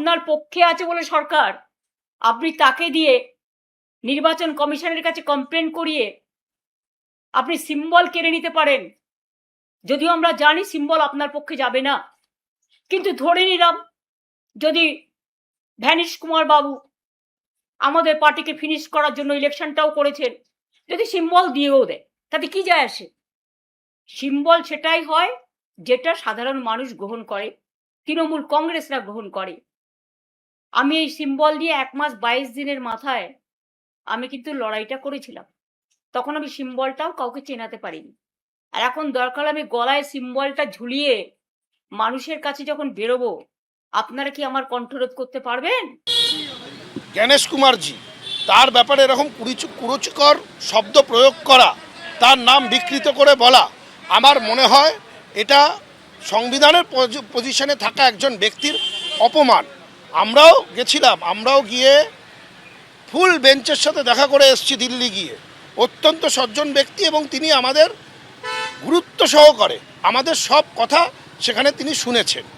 আপনার পক্ষে আছে বলে সরকার, আপনি তাকে দিয়ে নির্বাচন কমিশনের কাছে কমপ্লেন করিয়ে আপনি সিম্বল কেড়ে নিতে পারেন। যদিও আমরা জানি সিম্বল আপনার পক্ষে যাবে না, কিন্তু ধরে নিলাম যদি ভ্যানিশ কুমার বাবু আমাদের পার্টিকে ফিনিশ করার জন্য ইলেকশনটাও করেছেন, যদি সিম্বল দিয়েও দেয় তাতে কি যায় আসে? সিম্বল সেটাই হয় যেটা সাধারণ মানুষ গ্রহণ করে, তৃণমূল কংগ্রেসরা গ্রহণ করে। আমি এই সিম্বল নিয়ে 1 মাস 22 দিনের মাথায় আমি কিন্তু লড়াইটা করেছিলাম। তখন আমি সিম্বলটাও কাউকে চেনাতে পারিনি। আর এখন দরকার আমি গলায় সিম্বলটা ঝুলিয়ে মানুষের কাছে যখন বেরোবো, আপনারা কি আমার কণ্ঠরোধ করতে পারবেন? গণেশ কুমারজি তার ব্যাপারে এরকম কুরুচিকর শব্দ প্রয়োগ করা, তার নাম বিকৃত করে বলা, আমার মনে হয় এটা সংবিধানের পজিশনে থাকা একজন ব্যক্তির অপমান। আমরাও গেছিলাম, আমরাও গিয়ে ফুল বেঞ্চের সাথে দেখা করে এসেছি দিল্লি গিয়ে। অত্যন্ত সজ্জন ব্যক্তি এবং তিনি আমাদের গুরুত্ব সহকারে আমাদের সব কথা সেখানে তিনি শুনেছেন।